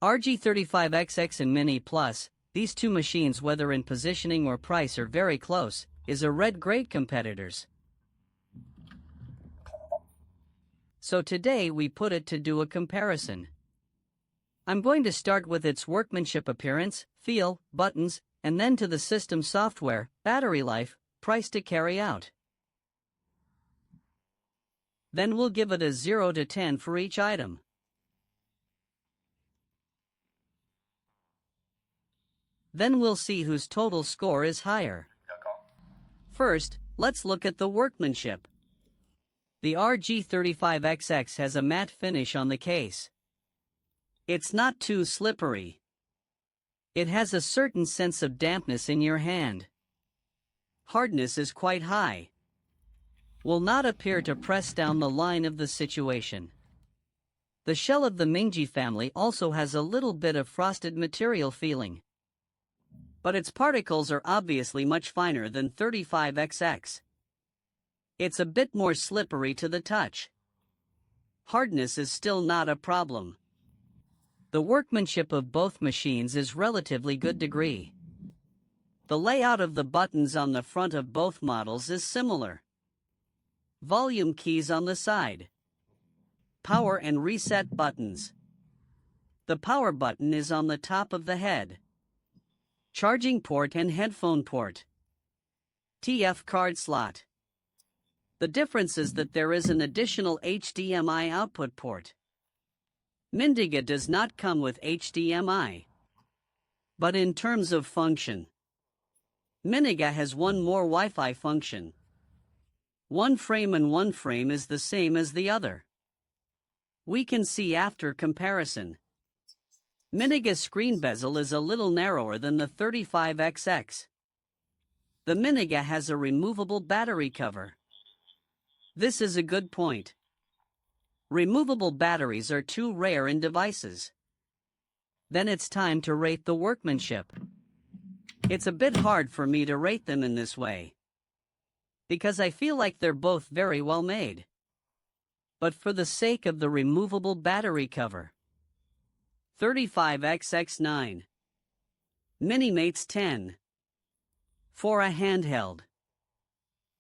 RG35xx and Mini Plus, these two machines, whether in positioning or price, are very close, is a red-grade competitors. So today we put it to do a comparison. I'm going to start with its workmanship, appearance, feel, buttons, and then to the system software, battery life, price to carry out. Then we'll give it a 0 to 10 for each item. Then we'll see whose total score is higher. First, let's look at the workmanship. The RG35xx has a matte finish on the case. It's not too slippery. It has a certain sense of dampness in your hand. Hardness is quite high. Will not appear to press down the line of the situation. The shell of the Miyoo family also has a little bit of frosted material feeling. But its particles are obviously much finer than 35xx. It's a bit more slippery to the touch. Hardness is still not a problem. The workmanship of both machines is relatively good degree. The layout of the buttons on the front of both models is similar. Volume keys on the side. Power and reset buttons. The power button is on the top of the head. Charging port and headphone port. TF card slot. The difference is that there is an additional HDMI output port. Miyoo does not come with HDMI. But in terms of function, Miyoo has one more Wi-Fi function. One frame and one frame is the same as the other. We can see after comparison. Miyoo's screen bezel is a little narrower than the 35xx. The Miyoo has a removable battery cover. This is a good point. Removable batteries are too rare in devices. Then it's time to rate the workmanship. It's a bit hard for me to rate them in this way, because I feel like they're both very well made. But for the sake of the removable battery cover, 35xx 9. Minimates 10. For a handheld.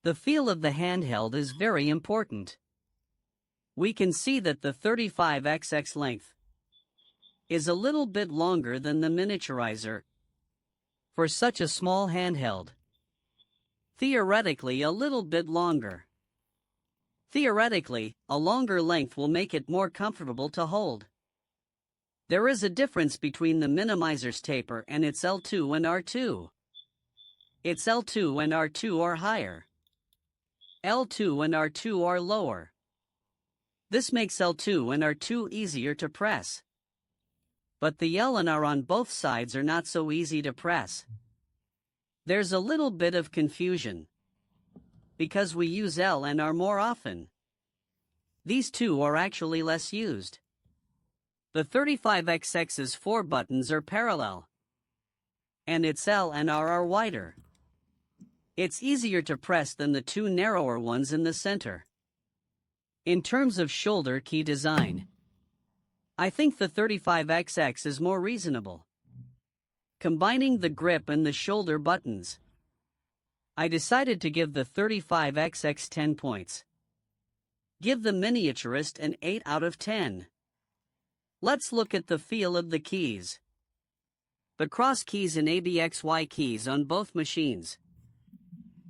The feel of the handheld is very important. We can see that the 35xx length is a little bit longer than the miniaturizer for such a small handheld. Theoretically, a little bit longer. Theoretically, a longer length will make it more comfortable to hold. There is a difference between the minimizer's taper and its L2 and R2. Its L2 and R2 are higher. L2 and R2 are lower. This makes L2 and R2 easier to press. But the L and R on both sides are not so easy to press. There's a little bit of confusion, because we use L and R more often. These two are actually less used. The 35xx's 4 buttons are parallel, and its L and R are wider. It's easier to press than the two narrower ones in the center. In terms of shoulder key design, I think the 35xx is more reasonable. Combining the grip and the shoulder buttons, I decided to give the 35xx 10 points. Give the miniaturist an 8 out of 10. Let's look at the feel of the keys. The cross keys and ABXY keys on both machines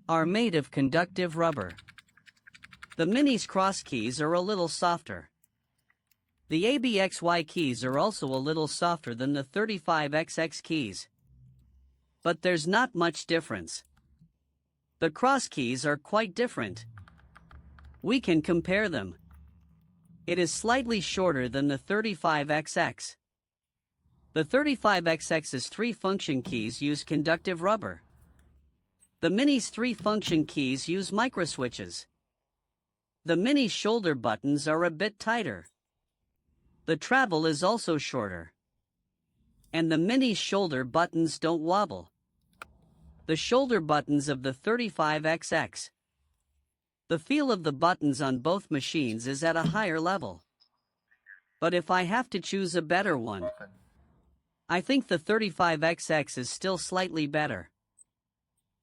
are made of conductive rubber. The Mini's cross keys are a little softer. The ABXY keys are also a little softer than the 35xx keys. But there's not much difference. The cross keys are quite different. We can compare them. It is slightly shorter than the 35xx. The 35xx's 3 function keys use conductive rubber. The Mini's 3 function keys use microswitches. The Mini's shoulder buttons are a bit tighter. The travel is also shorter. And the Mini's shoulder buttons don't wobble. The shoulder buttons of the 35xx. The feel of the buttons on both machines is at a higher level. But if I have to choose a better one, I think the 35xx is still slightly better.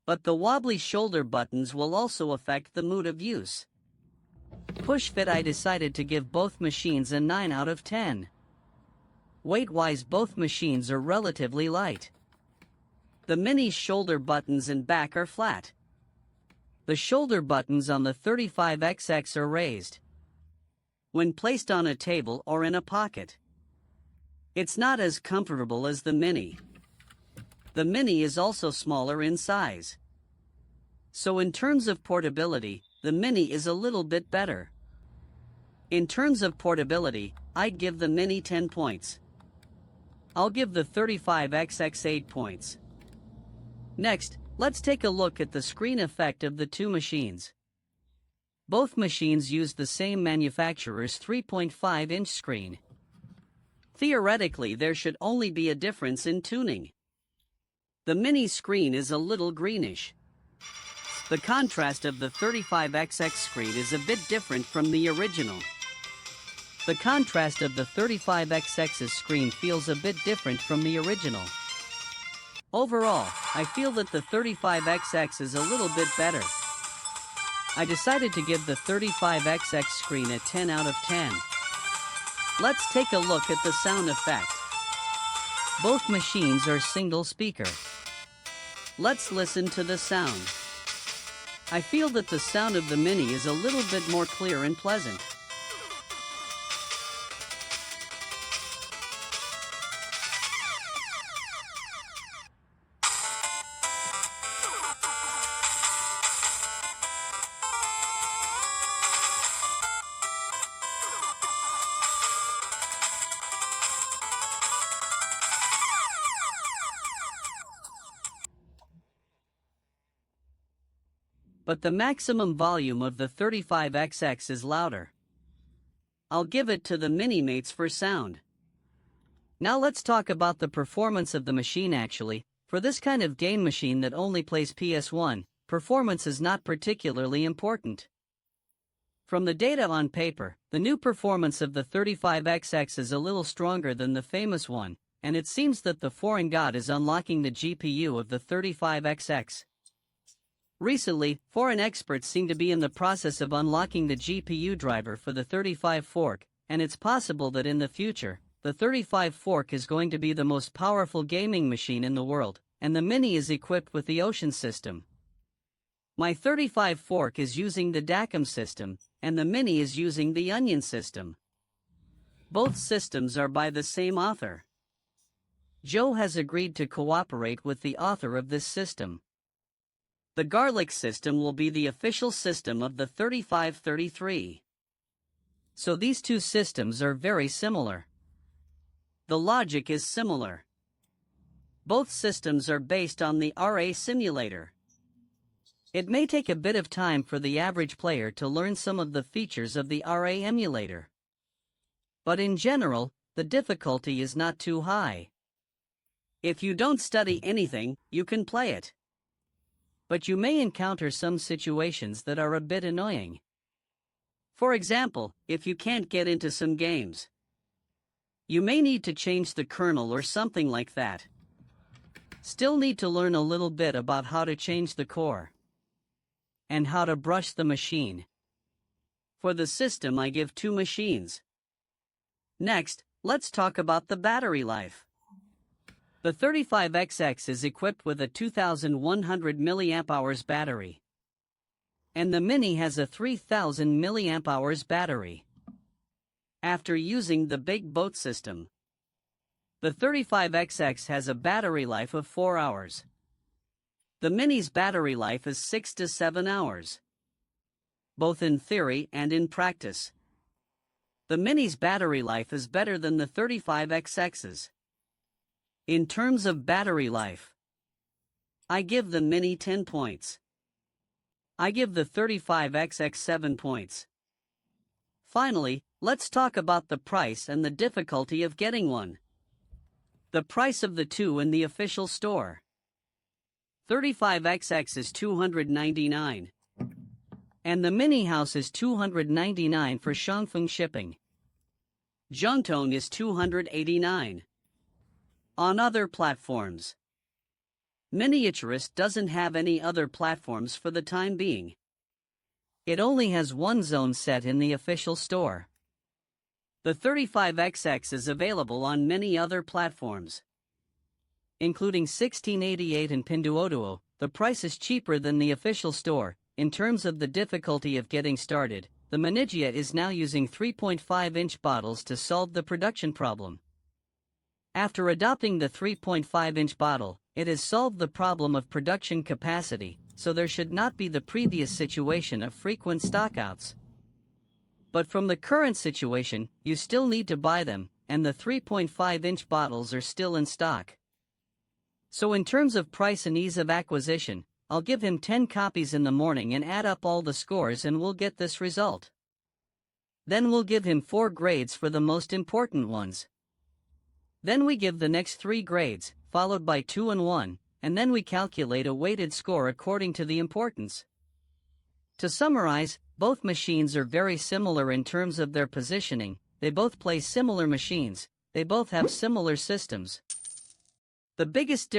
But the wobbly shoulder buttons will also affect the mood of use. Push fit, I decided to give both machines a 9 out of 10. Weight-wise, both machines are relatively light. The Mini's shoulder buttons and back are flat. The shoulder buttons on the 35xx are raised when placed on a table or in a pocket. It's not as comfortable as the Mini. The Mini is also smaller in size. So in terms of portability, the Mini is a little bit better. In terms of portability, I'd give the Mini 10 points. I'll give the 35xx 8 points. Next, let's take a look at the screen effect of the two machines. Both machines use the same manufacturer's 3.5-inch screen. Theoretically, there should only be a difference in tuning. The Mini screen is a little greenish. The contrast of the 35xx screen is a bit different from the original. The contrast of the 35xx's screen feels a bit different from the original. Overall, I feel that the 35xx is a little bit better. I decided to give the 35xx screen a 10 out of 10. Let's take a look at the sound effect. Both machines are single speaker. Let's listen to the sound. I feel that the sound of the Mini is a little bit more clear and pleasant. But the maximum volume of the 35xx is louder. I'll give it to the Minimates for sound. Now let's talk about the performance of the machine actually. For this kind of game machine that only plays PS1, performance is not particularly important. From the data on paper, the new performance of the 35xx is a little stronger than the famous one, and it seems that the foreign god is unlocking the GPU of the 35xx. Recently, foreign experts seem to be in the process of unlocking the GPU driver for the 35 fork, and it's possible that in the future, the 35 fork is going to be the most powerful gaming machine in the world, and the Mini is equipped with the Ocean system. My 35 fork is using the DACM system, and the Mini is using the Onion system. Both systems are by the same author. Joe has agreed to cooperate with the author of this system. The Garlic system will be the official system of the 3533. So these two systems are very similar. The logic is similar. Both systems are based on the RA simulator. It may take a bit of time for the average player to learn some of the features of the RA emulator. But in general, the difficulty is not too high. If you don't study anything, you can play it. But you may encounter some situations that are a bit annoying. For example, if you can't get into some games, you may need to change the kernel or something like that. Still need to learn a little bit about how to change the core and how to brush the machine. For the system, I give 2 machines. Next, let's talk about the battery life. The 35xx is equipped with a 2100 mAh battery, and the Mini has a 3000 mAh battery. After using the Big Boat system, the 35xx has a battery life of 4 hours. The Mini's battery life is 6 to 7 hours, both in theory and in practice. The Mini's battery life is better than the 35xx's. In terms of battery life, I give the Mini 10 points. I give the 35xx 7 points. Finally, let's talk about the price and the difficulty of getting one. The price of the two in the official store. 35xx is $299. And the Mini House is $299 for Shangfeng shipping. Zhongtong is $289. On other platforms. Miniaturist doesn't have any other platforms for the time being. It only has one zone set in the official store. The 35xx is available on many other platforms, including 1688 and Pinduoduo. The price is cheaper than the official store. In terms of the difficulty of getting started, the Minigia is now using 3.5-inch bottles to solve the production problem. After adopting the 3.5-inch bottle, it has solved the problem of production capacity, so there should not be the previous situation of frequent stockouts. But from the current situation, you still need to buy them, and the 3.5-inch bottles are still in stock. So in terms of price and ease of acquisition, I'll give him 10 copies in the morning and add up all the scores and we'll get this result. Then we'll give him 4 grades for the most important ones. Then we give the next 3 grades, followed by 2 and 1, and then we calculate a weighted score according to the importance. To summarize, both machines are very similar in terms of their positioning, they both play similar machines, they both have similar systems. The biggest difference